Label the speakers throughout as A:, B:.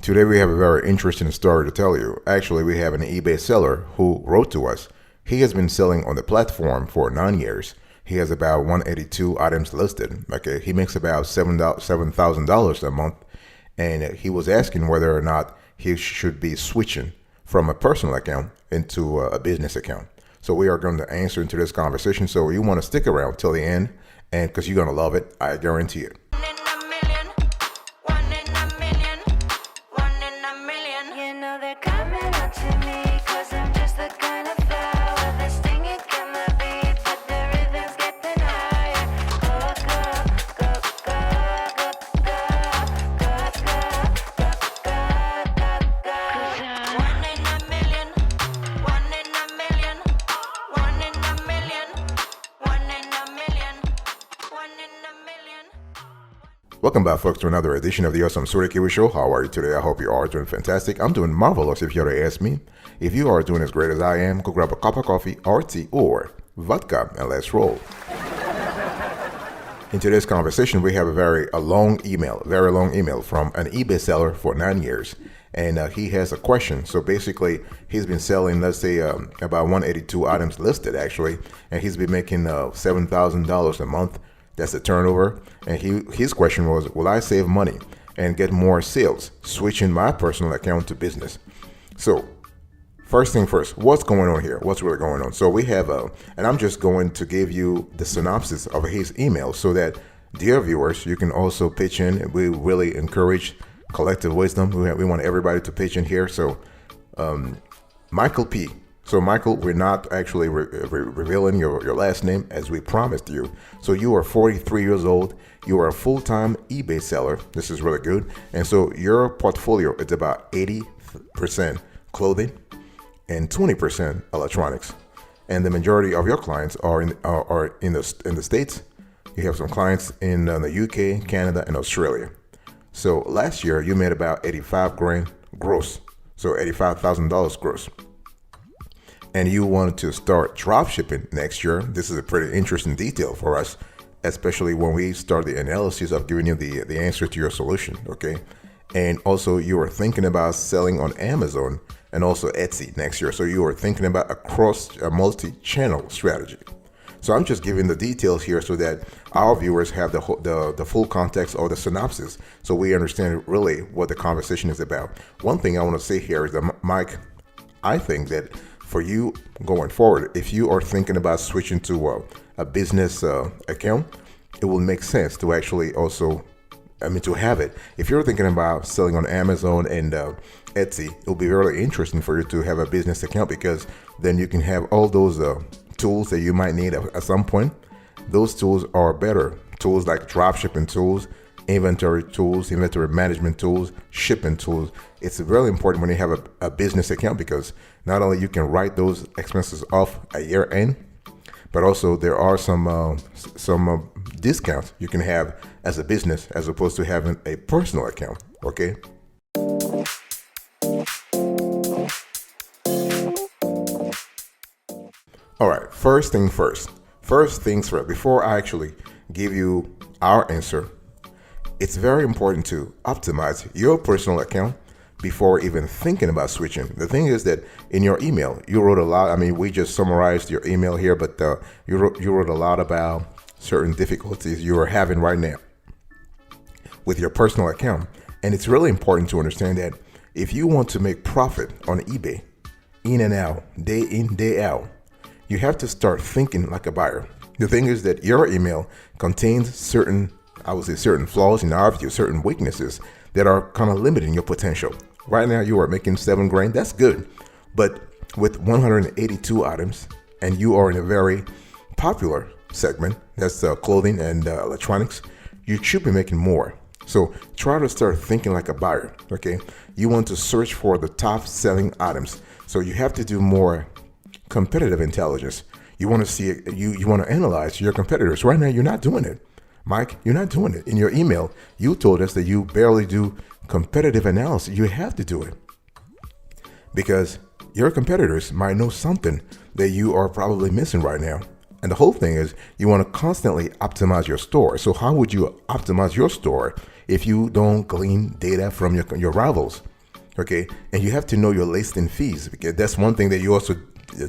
A: Today we have a very interesting story to tell you. Actually, we have an eBay seller who wrote to us. He has been selling on the platform for 9 years. He has about 182 items listed. Okay, he makes about $7,000 a month, and he was asking whether or not he should be switching from a personal account into a business account. So we are going to answer into this conversation. So you want to stick around till the end, and because you're going to love it, I guarantee it. Welcome back, folks, to another edition of the Awesome Sorry Kiwi Show. How are you today? I hope you are doing fantastic. I'm doing marvelous if you were to ask me. If you are doing as great as I am, go grab a cup of coffee, or tea, or vodka, and let's roll. In today's conversation, we have a very long email from an eBay seller for 9 years. And he has a question. So basically, he's been selling, let's say, about 182 items listed, actually. And he's been making $7,000 a month. That's the turnover. And his question was, will I save money and get more sales switching my personal account to business? So first thing first, what's going on here? What's really going on? So we have and I'm just going to give you the synopsis of his email so that, dear viewers, you can also pitch in. We really encourage collective wisdom. We want everybody to pitch in here. So Michael P. So Michael, we're not actually revealing your last name as we promised you. So you are 43 years old. You are a full-time eBay seller. This is really good. And so your portfolio is about 80% clothing and 20% electronics. And the majority of your clients are in the States. You have some clients in the UK, Canada, and Australia. So last year you made about 85 grand gross. So $85,000 gross. And you wanted to start dropshipping next year. This is a pretty interesting detail for us, especially when we start the analysis of giving you the answer to your solution, okay? And also you are thinking about selling on Amazon and also Etsy next year. So you are thinking about a multi-channel strategy. So I'm just giving the details here so that our viewers have the full context or the synopsis, so we understand really what the conversation is about. One thing I want to say here is that, Mike, I think that for you going forward, if you are thinking about switching to a business account, it will make sense to actually also, to have it. If you're thinking about selling on Amazon and Etsy, it will be really interesting for you to have a business account, because then you can have all those tools that you might need at some point. Those tools are better. Tools like dropshipping tools, inventory tools, inventory management tools, shipping tools. It's really important when you have a business account, because not only you can write those expenses off at year end, but also there are some discounts you can have as a business as opposed to having a personal account, okay? All right, first things first, before I actually give you our answer, it's very important to optimize your personal account before even thinking about switching. The thing is that in your email, you wrote a lot. We just summarized your email here, but you wrote a lot about certain difficulties you are having right now with your personal account. And it's really important to understand that if you want to make profit on eBay, in and out, day in, day out, you have to start thinking like a buyer. The thing is that your email contains certain flaws in our view, certain weaknesses that are kind of limiting your potential. Right now you are making 7 grand, that's good. But with 182 items, and you are in a very popular segment, that's clothing and electronics, you should be making more. So try to start thinking like a buyer, okay? You want to search for the top selling items. So you have to do more competitive intelligence. You want to see it, you want to analyze your competitors. Right now you're not doing it. Mike, you're not doing it. In your email, you told us that you barely do competitive analysis. You have to do it, because your competitors might know something that you are probably missing right now. And the whole thing is you want to constantly optimize your store. So how would you optimize your store if you don't glean data from your rivals? Okay, and you have to know your listing fees, because that's one thing that you also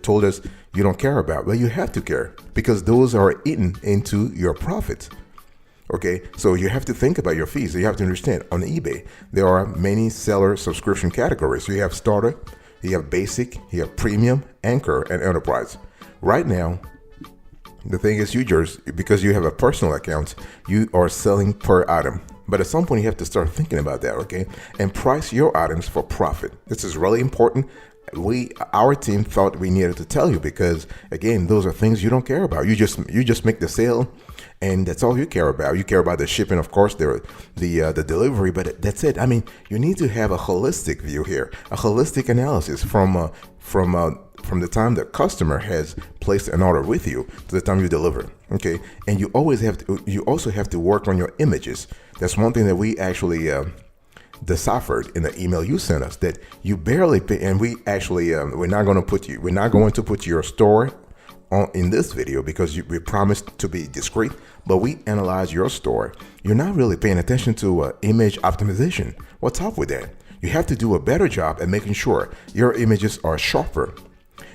A: told us you don't care about. Well, you have to care, because those are eaten into your profits. Okay, so you have to think about your fees. You have to understand, on eBay there are many seller subscription categories. So you have starter, you have basic, you have premium, anchor, and enterprise. Right now, the thing is, because you have a personal account, you are selling per item. But at some point, you have to start thinking about that, okay? And price your items for profit. This is really important. Our team thought we needed to tell you, because again, those are things you don't care about. You just make the sale, and that's all you care about. You care about the shipping, of course, the delivery, but that's it. I mean, you need to have a holistic view here, a holistic analysis from the time the customer has placed an order with you to the time you deliver. Okay, and you also have to work on your images. That's one thing that we actually deciphered in the email you sent us, that you barely pay, and we actually we're not going to put your store on in this video, because we promised to be discreet, but we analyze your store. You're not really paying attention to image optimization. What's up with that? You have to do a better job at making sure your images are sharper,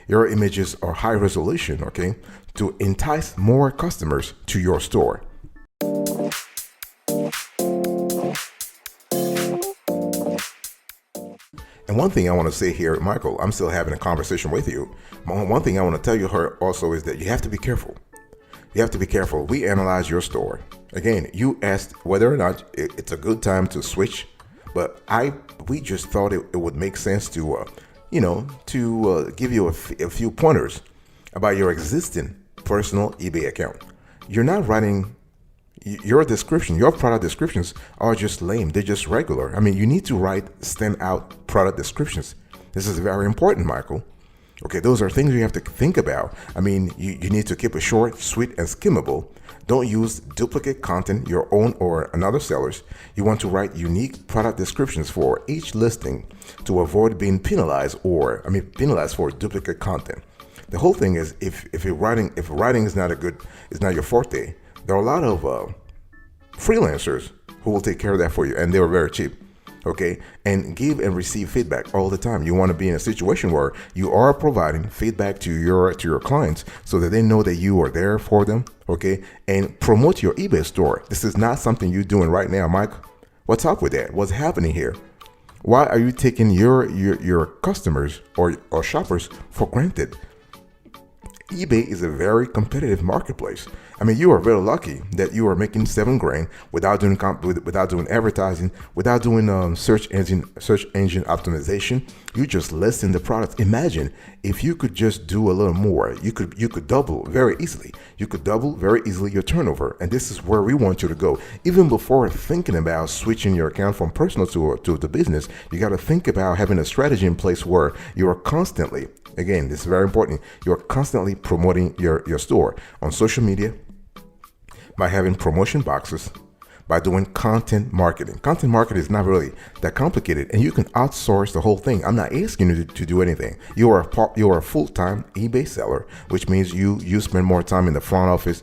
A: your images are high resolution, okay, to entice more customers to your store. And one thing I want to say here, Michael, I'm still having a conversation with you. One thing I want to tell you also is that you have to be careful. You have to be careful. We analyze your store. Again, you asked whether or not it's a good time to switch, but we just thought it would make sense to give you a few pointers about your existing personal eBay account. You're not writing your product descriptions are just lame. They're just regular. I mean, you need to write standout product descriptions. This is very important, Michael. Okay, those are things you have to think about. I mean, you need to keep it short, sweet, and skimmable. Don't use duplicate content, your own or another seller's. You want to write unique product descriptions for each listing to avoid being penalized for duplicate content. The whole thing is, if writing is not your forte, there are a lot of freelancers who will take care of that for you, and they're very cheap. Okay, and give and receive feedback all the time. You want to be in a situation where you are providing feedback to your clients, so that they know that you are there for them. Okay, and promote your eBay store. This is not something you're doing right now, Mike. What's up with that? What's happening here? Why are you taking your customers or shoppers for granted? eBay is a very competitive marketplace. I mean, you are very lucky that you are making $7,000 without doing advertising, without doing search engine optimization. You just listing the product. Imagine if you could just do a little more. You could double very easily. You could double very easily your turnover, and this is where we want you to go. Even before thinking about switching your account from personal to the business, you got to think about having a strategy in place where you are constantly, again, this is very important, you're constantly promoting your store on social media, by having promotion boxes, by doing content marketing. Content marketing is not really that complicated, and you can outsource the whole thing. I'm not asking you to do anything. You are a full-time eBay seller, which means you spend more time in the front office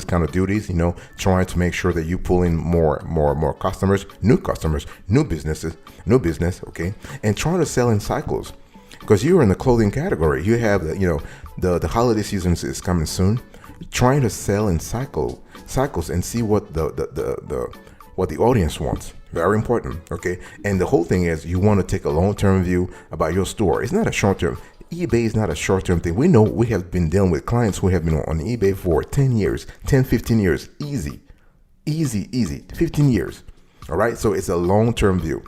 A: kind of duties, trying to make sure that you pull in more customers, new business, okay, and trying to sell in cycles. Because you're in the clothing category, you have the holiday season is coming soon. Trying to sell in cycles and see what the audience wants. Very important, okay? And the whole thing is, you want to take a long-term view about your store. It's not a short-term. eBay is not a short-term thing. We know we have been dealing with clients who have been on eBay for 10 years, 10, 15 years, easy, 15 years, all right? So it's a long-term view.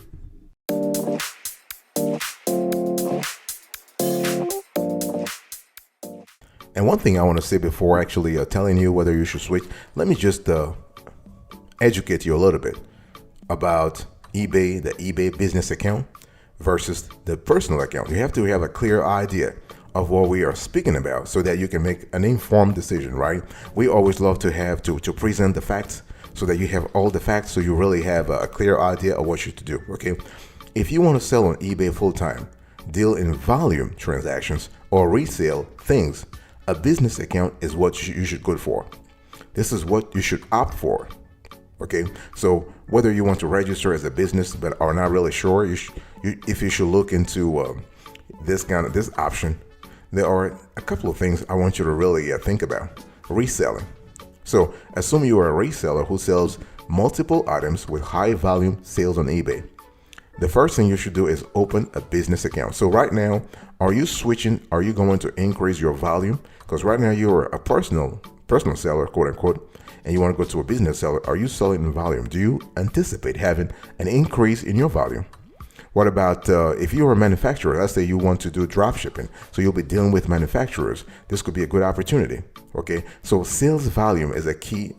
A: And one thing I want to say before actually telling you whether you should switch, let me just educate you a little bit about eBay, the eBay business account versus the personal account. You have to have a clear idea of what we are speaking about so that you can make an informed decision, right? We always love to have to present the facts so that you have all the facts, so you really have a clear idea of what you should do, okay? If you want to sell on eBay full-time, deal in volume transactions, or resell things, a business account is what you should go for. This is what you should opt for. Okay, so whether you want to register as a business but are not really sure, if you should look into this option, there are a couple of things I want you to really think about. Reselling. So assume you are a reseller who sells multiple items with high volume sales on eBay. The first thing you should do is open a business account. So right now, are you going to increase your volume? Because right now you're a personal seller, quote unquote, and you want to go to a business seller. Are you selling in volume? Do you anticipate having an increase in your volume? What about if you're a manufacturer? Let's say you want to do drop shipping, so you'll be dealing with manufacturers. This could be a good opportunity. Okay, so sales volume is a key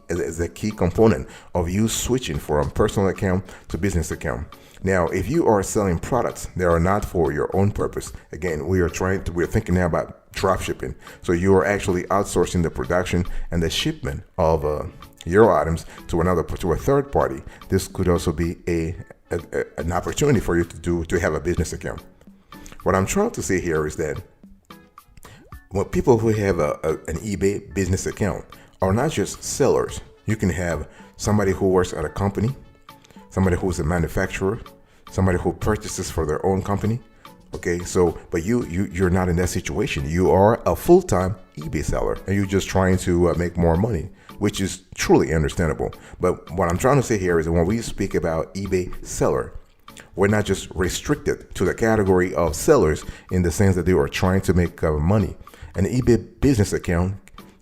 A: component of you switching from personal account to business account. Now, if you are selling products that are not for your own purpose, again, we're thinking now about drop shipping. So you are actually outsourcing the production and the shipment of your items to a third party. This could also be an opportunity for you to have a business account. What I'm trying to say here is that people who have an eBay business account are not just sellers. You can have somebody who works at a company, somebody who's a manufacturer, somebody who purchases for their own company. Okay, so but you're not in that situation. You are a full-time eBay seller, and you're just trying to make more money, which is truly understandable. But what I'm trying to say here is that when we speak about eBay seller, we're not just restricted to the category of sellers in the sense that they are trying to make money. An eBay business account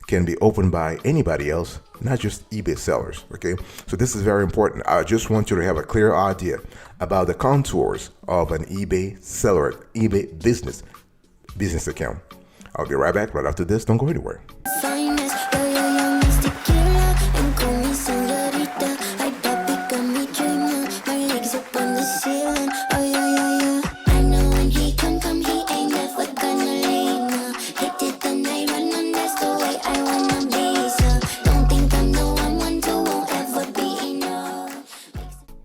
A: can be opened by anybody else, not just eBay sellers. Okay, so this is very important. I just want you to have a clear idea about the contours of an eBay seller, eBay business account. I'll be right back right after this. Don't go anywhere.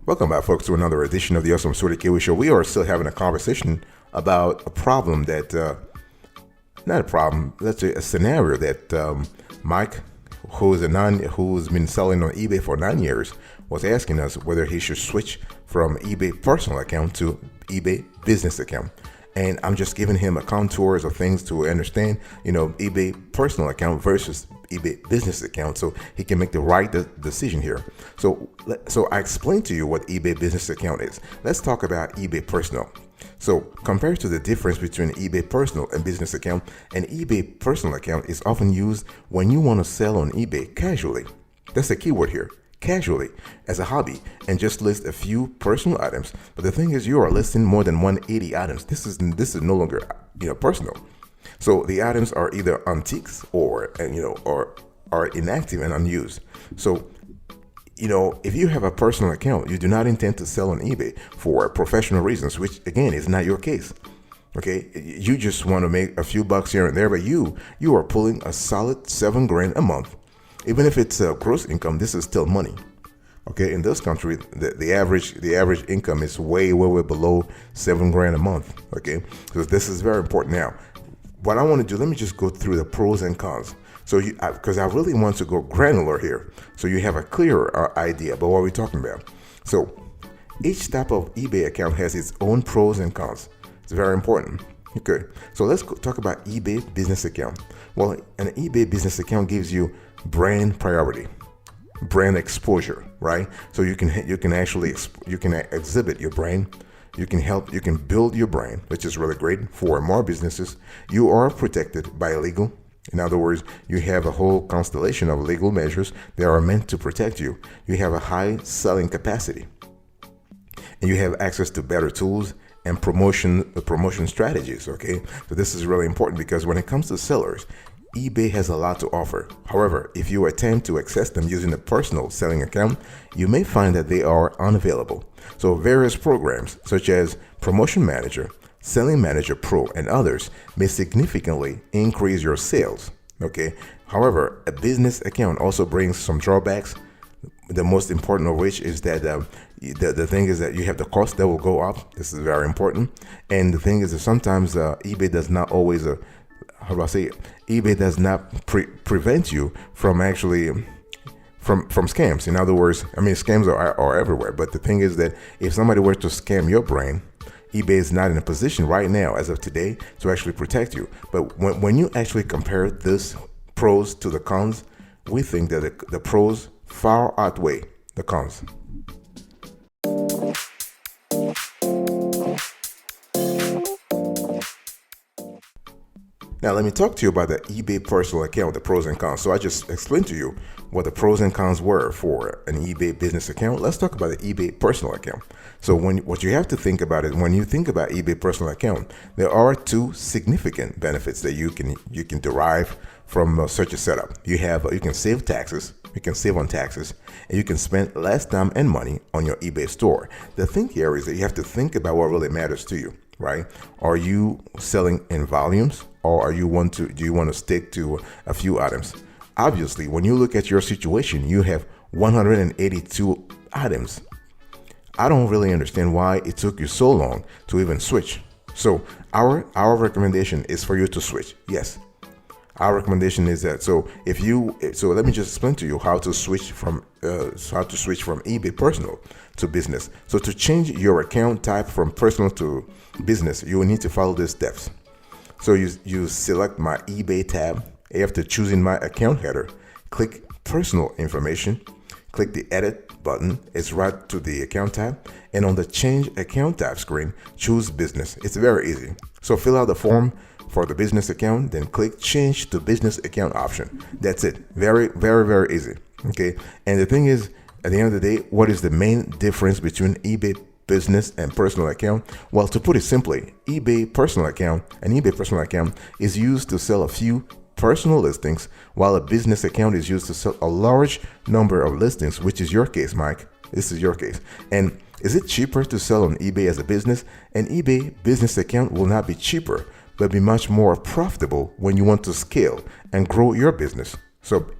A: Welcome back, folks, to another edition of the Awesome Sorted Kiwi Show. We are still having a conversation about a problem that, not a problem, let's say a scenario that Mike, who's been selling on eBay for 9 years, was asking us whether he should switch from eBay personal account to eBay business account. And I'm just giving him a contours of things to understand, eBay personal account versus eBay business account, so he can make the right decision here. So I explained to you what eBay business account is. Let's talk about eBay personal. So compared to the difference between eBay personal and business account, an eBay personal account is often used when you want to sell on eBay casually. That's the key word here. Casually, as a hobby, and just list a few personal items. But the thing is, you are listing more than 180 items. This is no longer personal. So the items are either antiques or are inactive and unused. So if you have a personal account, you do not intend to sell on eBay for professional reasons, which again is not your case. Okay, you just want to make a few bucks here and there, but you are pulling a solid $7,000 a month. Even if it's a gross income, this is still money. Okay, in this country, the average income is way below $7,000 a month. Okay, so this is very important. Now, what I want to do, let me just go through the pros and cons. So because I really want to go granular here, so you have a clearer idea about what we're talking about. So each type of eBay account has its own pros and cons. It's very important. Okay, so let's talk about eBay business account. Well, an eBay business account gives you brand priority, brand exposure, right? So you can exhibit your brand. You can build your brand, which is really great for more businesses. You are protected by legal. In other words, you have a whole constellation of legal measures that are meant to protect you. You have a high selling capacity, and you have access to better tools and promotion strategies. Okay, so this is really important because when it comes to sellers, eBay has a lot to offer. However, if you attempt to access them using a personal selling account, you may find that they are unavailable. So various programs such as Promotion Manager, Selling Manager Pro, and others may significantly increase your sales. Okay. However, a business account also brings some drawbacks. The most important of which is that the thing is that you have the cost that will go up. This is very important. And the thing is that sometimes eBay does not always eBay does not prevent you from actually from scams. In other words, scams are everywhere. But the thing is that if somebody were to scam your brand, eBay is not in a position right now, as of today, to actually protect you. But when you actually compare this pros to the cons, we think that the pros far outweigh the cons. Now, let me talk to you about the eBay personal account, the pros and cons. So I just explained to you what the pros and cons were for an eBay business account. Let's talk about the eBay personal account. So what you have to think about is when you think about eBay personal account, there are two significant benefits that you can derive from such a setup. You can save taxes, you can save on taxes, and you can spend less time and money on your eBay store. The thing here is that you have to think about what really matters to you, right? Are you selling in volumes, or do you want to stick to a few items? Obviously, when you look at your situation, you have 182 items. I don't really understand why it took you so long to even switch. So our recommendation is for you to switch. Yes, our recommendation is that. So let me just explain to you how to switch from eBay personal to business. So to change your account type from personal to business, you will need to follow these steps. So you select my eBay tab. After choosing my account header, click personal information, click the edit button. It's right to the account tab, and on the change account type screen, choose business. It's very easy. So fill out the form for the business account, then click change to business account option. That's it. Very, very, very easy. Okay. And the thing is, at the end of the day, what is the main difference between eBay business and personal account? Well, to put it simply, an eBay personal account is used to sell a few personal listings, while a business account is used to sell a large number of listings, which is your case, Mike. This is your case. And is it cheaper to sell on eBay as a business? An eBay business account will not be cheaper, but be much more profitable when you want to scale and grow your business. So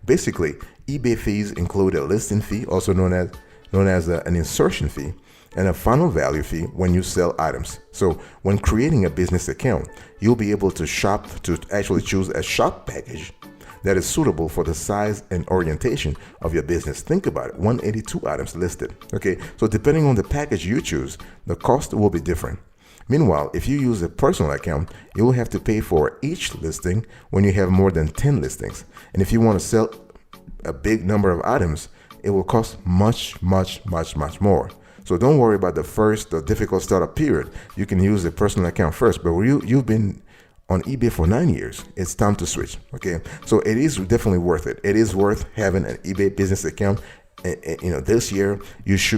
A: basically, eBay fees include a listing fee, also known as an insertion fee, and a final value fee when you sell items. So when creating a business account, you'll be able to actually choose a shop package that is suitable for the size and orientation of your business. Think about it, 182 items listed. Okay, so depending on the package you choose, the cost will be different. Meanwhile, if you use a personal account, you will have to pay for each listing when you have more than 10 listings. And if you want to sell a big number of items, it will cost much, much, much, much more. So don't worry about the difficult startup period. You can use a personal account first, but you've been on eBay for 9 years, it's time to switch. Okay, so it is definitely worth it. It is worth having an eBay business account. This year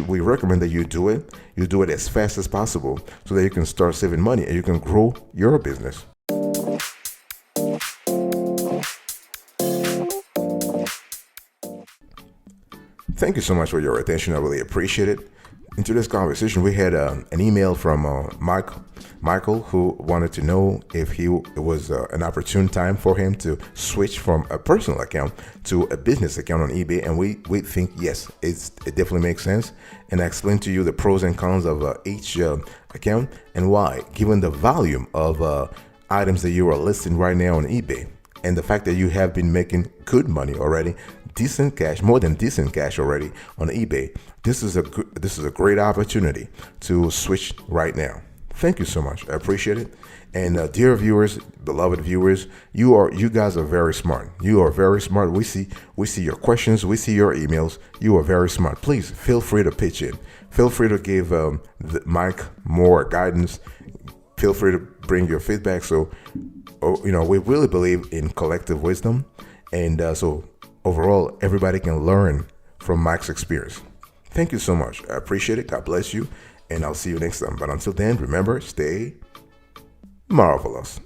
A: we recommend that you do it as fast as possible so that you can start saving money and you can grow your business. Thank you so much for your attention. I really appreciate it. Into this conversation, we had an email from Michael, who wanted to know if it was an opportune time for him to switch from a personal account to a business account on eBay. And we think, yes, it definitely makes sense. And I explained to you the pros and cons of each account and why, given the volume of items that you are listing right now on eBay and the fact that you have been making good money already, decent cash, more than decent cash already on eBay. This is a great opportunity to switch right now. Thank you so much. I appreciate it. And dear viewers, beloved viewers, you guys are very smart. You are very smart. We see your questions. We see your emails. You are very smart. Please feel free to pitch in. Feel free to give Mike more guidance. Feel free to bring your feedback. So, we really believe in collective wisdom. And so overall, everybody can learn from Mike's experience. Thank you so much. I appreciate it. God bless you. And I'll see you next time. But until then, remember, stay marvelous.